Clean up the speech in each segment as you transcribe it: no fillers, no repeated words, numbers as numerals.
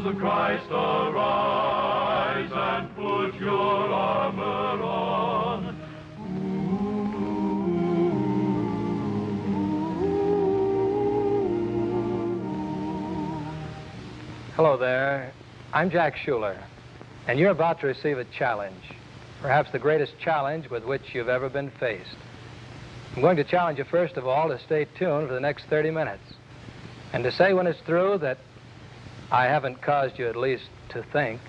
of Christ, arise and put your armor on. Hello there. I'm Jack Shuler, and you're about to receive a challenge, perhaps the greatest challenge with which you've ever been faced. I'm going to challenge you, first of all, to stay tuned for the next 30 minutes, and to say when it's through that I haven't caused you at least to think.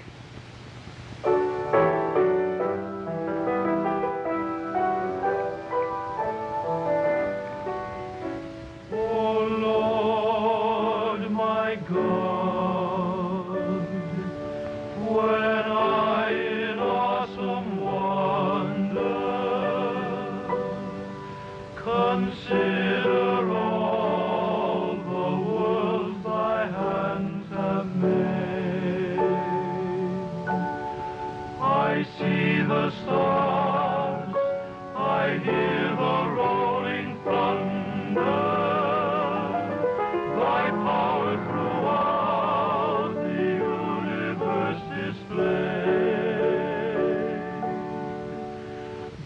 Oh Lord, my God, when I in awesome wonder consider all the worlds thy hands have made, I see the stars, I hear the rolling thunder, thy power throughout the universe displayed.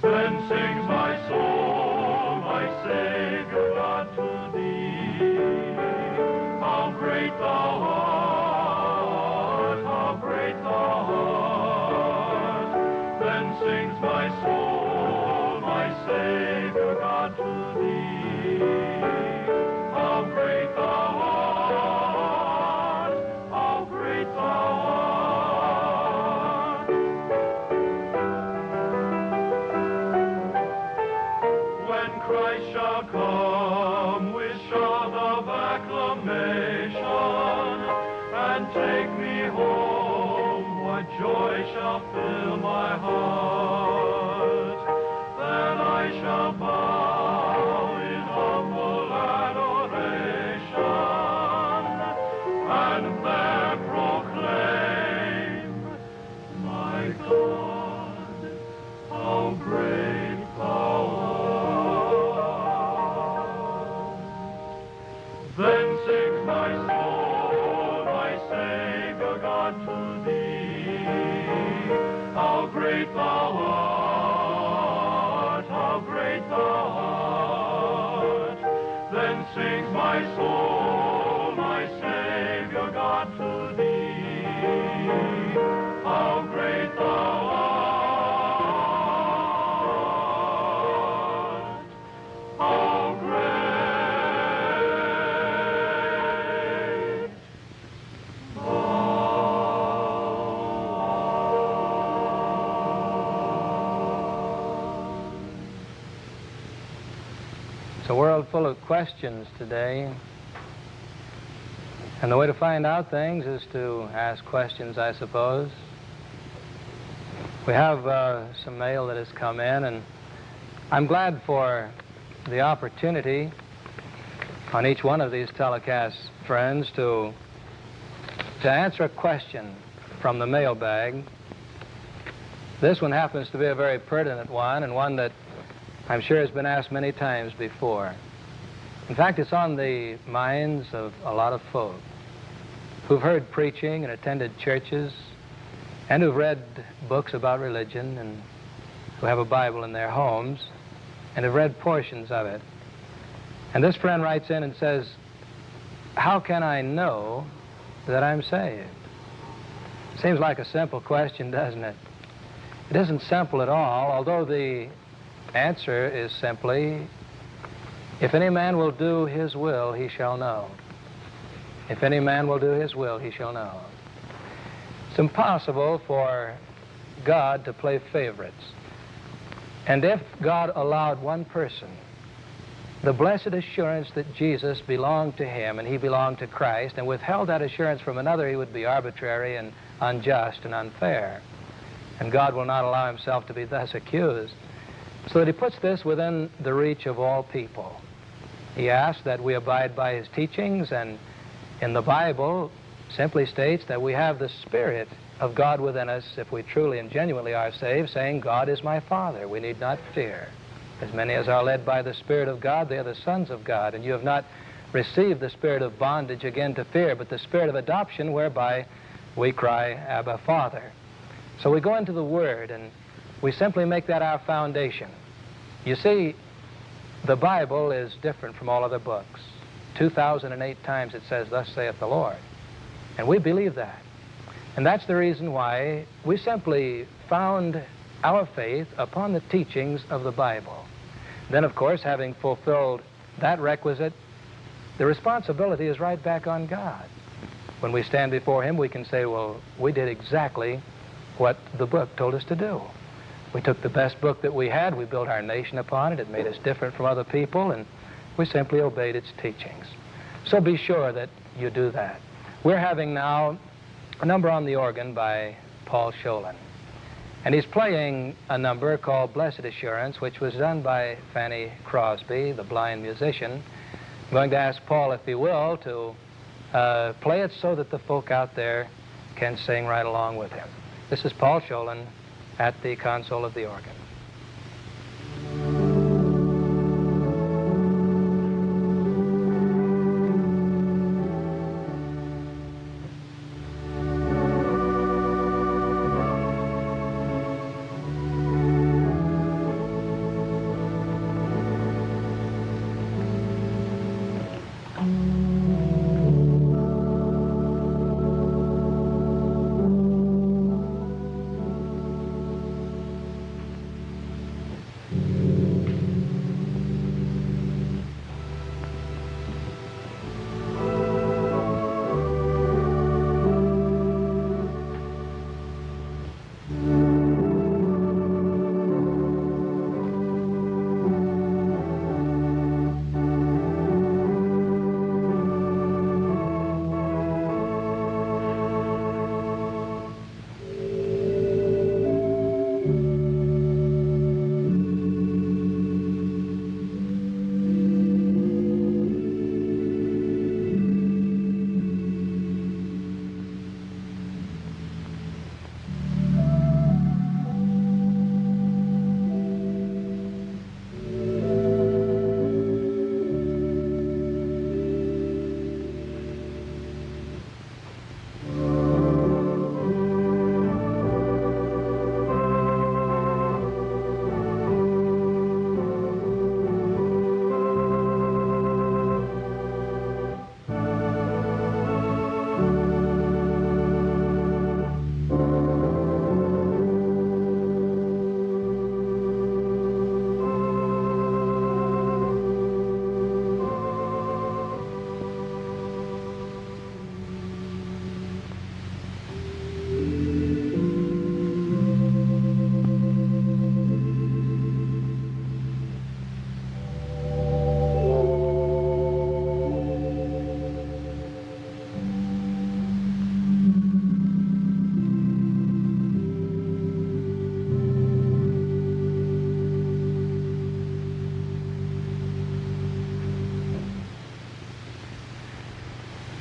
Then sings my soul, my Savior God, to thee. How great thou art, how great thou art. Then sings my soul, my Savior God, to thee. How great thou art, how great thou art. When Christ shall come with shout of acclamation and take me home, what joy shall fill my heart. Then I shall bow in humble adoration and there proclaim, my God, how great thou art. Then sings my soul, my Savior God, to thee. How great thou art, how great thou art. Then sings my soul, my Savior God, to thee. How great thou art, how great thou art. It's a world full of questions today, and the way to find out things is to ask questions, I suppose. We have some mail that has come in, and I'm glad for the opportunity on each one of these telecasts, friends, to answer a question from the mailbag. This one happens to be a very pertinent one, and one that I'm sure has been asked many times before. In fact, it's on the minds of a lot of folk who've heard preaching and attended churches and who've read books about religion and who have a Bible in their homes and have read portions of it. And this friend writes in and says, how can I know that I'm saved? Seems like a simple question, doesn't it? It isn't simple at all, although the answer is simply, if any man will do his will, he shall know. If any man will do his will, he shall know. It's impossible for God to play favorites. And if God allowed one person the blessed assurance that Jesus belonged to him and he belonged to Christ, and withheld that assurance from another, he would be arbitrary and unjust and unfair. And God will not allow himself to be thus accused. So that he puts this within the reach of all people. He asks that we abide by his teachings, and in the Bible simply states that we have the Spirit of God within us if we truly and genuinely are saved, saying, God is my Father. We need not fear. As many as are led by the Spirit of God, they are the sons of God. And you have not received the spirit of bondage again to fear, but the spirit of adoption, whereby we cry, Abba, Father. So we go into the Word, and we simply make that our foundation. You see, the Bible is different from all other books. 2,008 times it says, thus saith the Lord. And we believe that. And that's the reason why we simply found our faith upon the teachings of the Bible. Then, of course, having fulfilled that requisite, the responsibility is right back on God. When we stand before Him, we can say, well, we did exactly what the book told us to do. We took the best book that we had, we built our nation upon it, it made us different from other people, and we simply obeyed its teachings. So be sure that you do that. We're having now a number on the organ by Paul Shuler. And he's playing a number called Blessed Assurance, which was done by Fanny Crosby, the blind musician. I'm going to ask Paul, if he will, to play it so that the folk out there can sing right along with him. This is Paul Shuler at the console of the organ.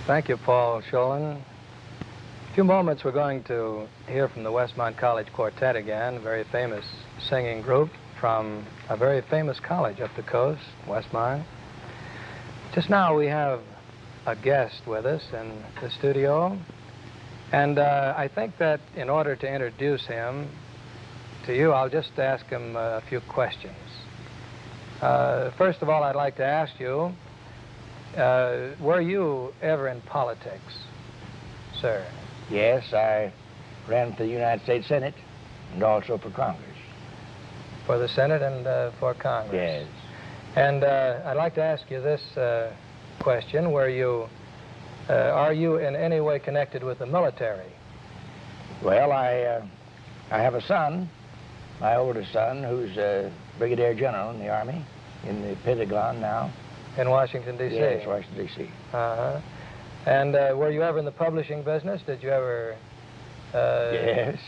Thank you, Paul Shuler. In a few moments, we're going to hear from the Westmont College Quartet again, a very famous singing group from a very famous college up the coast, Westmont. Just now, we have a guest with us in the studio, and I think that in order to introduce him to you, I'll just ask him a few questions. First of all, I'd like to ask you, were you ever in politics, sir? Yes, I ran for the United States Senate and also for Congress. For the Senate and for Congress? Yes. And I'd like to ask you this question. Are you in any way connected with the military? Well, I have a son, my oldest son, who's a brigadier general in the Army, in the Pentagon now. In Washington, D.C.? Yes, Washington, D.C. Uh-huh. And were you ever in the publishing business? Did you ever... Yes.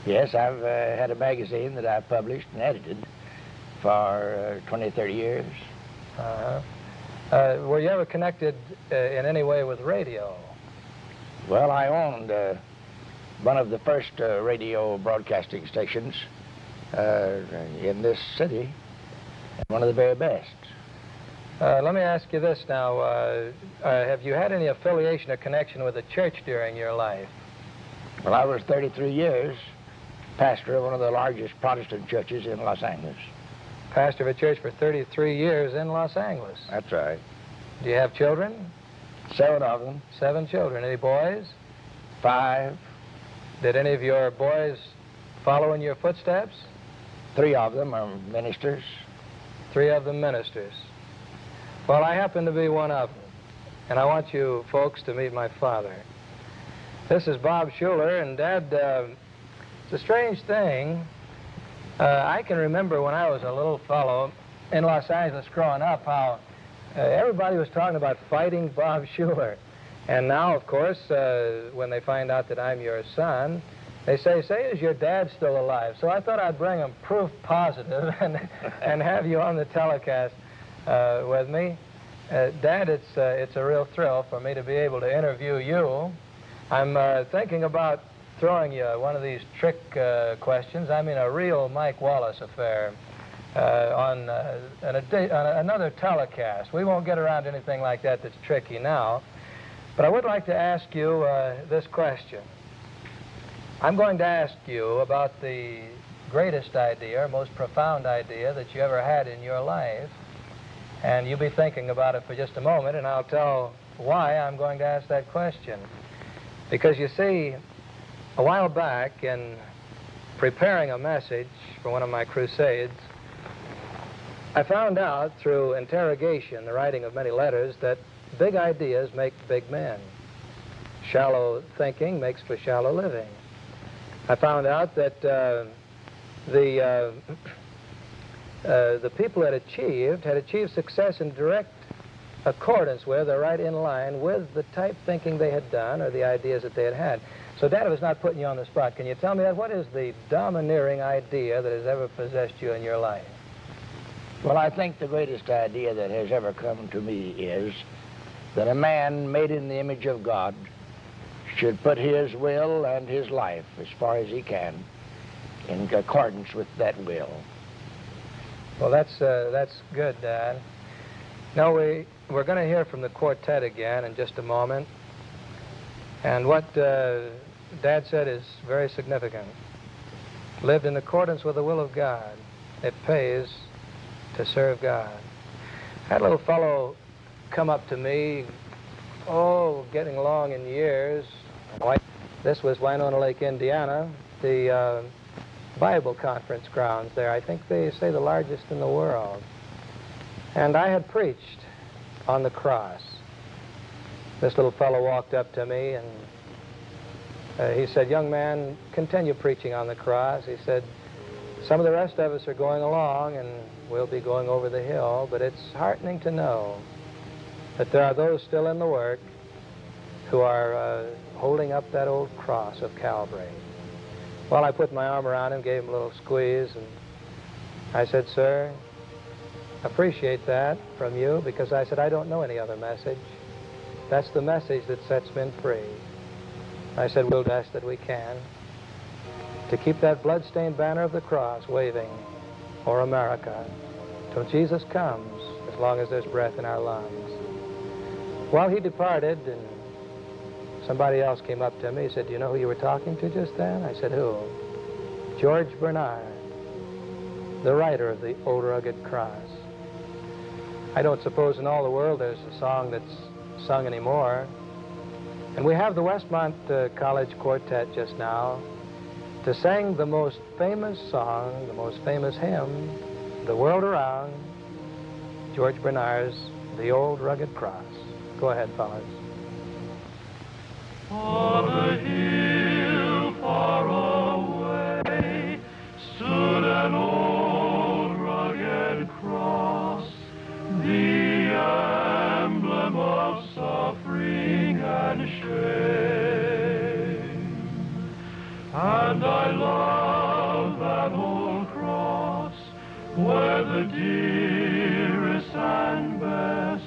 Yes, I've had a magazine that I've published and edited for 20, 30 years. Uh-huh. Were you ever connected in any way with radio? Well, I owned one of the first radio broadcasting stations in this city, and one of the very best. Let me ask you this now. Have you had any affiliation or connection with the church during your life? Well, I was 33 years pastor of one of the largest Protestant churches in Los Angeles. Pastor of a church for 33 years in Los Angeles. That's right. Do you have children? 7 of them. 7 children. Any boys? 5. Did any of your boys follow in your footsteps? 3 of them are ministers. 3 of them ministers. Well, I happen to be one of them, and I want you folks to meet my father. This is Bob Shuler, and Dad, it's a strange thing. I can remember when I was a little fellow in Los Angeles growing up how everybody was talking about fighting Bob Shuler. And now, of course, when they find out that I'm your son, they say, is your dad still alive? So I thought I'd bring them proof positive and have you on the telecast with me. Dad, it's a real thrill for me to be able to interview you. I'm thinking about throwing you one of these trick questions. I mean, a real Mike Wallace affair on another telecast. We won't get around to anything like that that's tricky now. But I would like to ask you this question. I'm going to ask you about the greatest idea, or most profound idea that you ever had in your life. And you'll be thinking about it for just a moment, and I'll tell why I'm going to ask that question. Because you see, a while back, in preparing a message for one of my crusades, I found out through interrogation, the writing of many letters, that big ideas make big men. Shallow thinking makes for shallow living. I found out that the people that had achieved success in direct accordance with, or right in line with, the type thinking they had done or the ideas that they had had. So, Dad, I was not putting you on the spot. Can you tell me that? What is the domineering idea that has ever possessed you in your life? Well, I think the greatest idea that has ever come to me is that a man made in the image of God should put his will and his life, as far as he can, in accordance with that will. Well, that's good, Dad. Now, we're going to hear from the quartet again in just a moment. And what Dad said is very significant. Lived in accordance with the will of God. It pays to serve God. I had a little fellow come up to me, getting along in years. This was Winona Lake, Indiana, the Bible conference grounds there. I think they say the largest in the world. And I had preached on the cross. This little fellow walked up to me and he said, "Young man, continue preaching on the cross." He said, "Some of the rest of us are going along and we'll be going over the hill, but it's heartening to know that there are those still in the work who are holding up that old cross of Calvary." Well, I put my arm around him, gave him a little squeeze, and I said, "Sir, appreciate that from you," because I said, "I don't know any other message. That's the message that sets men free." I said, "We'll do the best that we can to keep that blood-stained banner of the cross waving for America till Jesus comes, as long as there's breath in our lungs." Well, he departed, and somebody else came up to me. He said, "Do you know who you were talking to just then?" I said, "Who?" "George Bernard, the writer of the Old Rugged Cross." I don't suppose in all the world there's a song that's sung anymore. And we have the Westmont College Quartet just now to sing the most famous song, the most famous hymn the world around, George Bernard's The Old Rugged Cross. Go ahead, fellas. On a hill far away stood an old rugged cross, the emblem of suffering and shame. And I love that old cross, where the dearest and best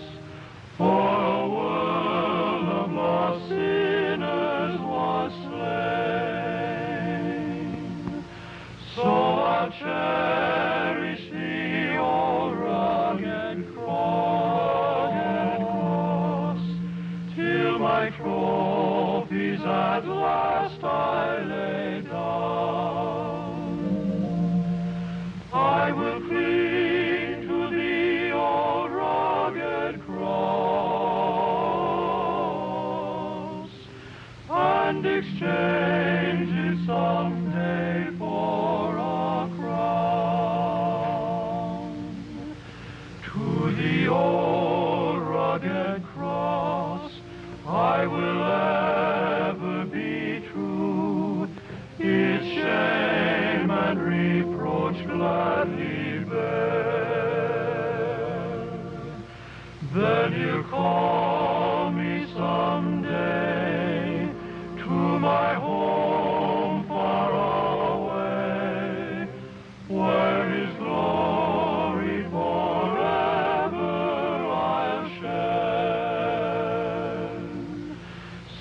for a world of lost sinners was slain. So I'll cherish the old rugged cross, till my trophies at last I and exchange it someday for a crown. To the old rugged cross I will ever be true, its shame and reproach gladly bear. Then he'll call me someday to my home far away, where his glory forever I'll share.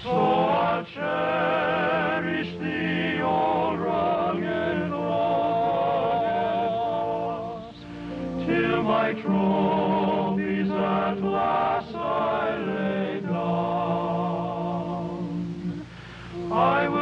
So I'll cherish the old rugged cross till my trophies at last I lay down. I will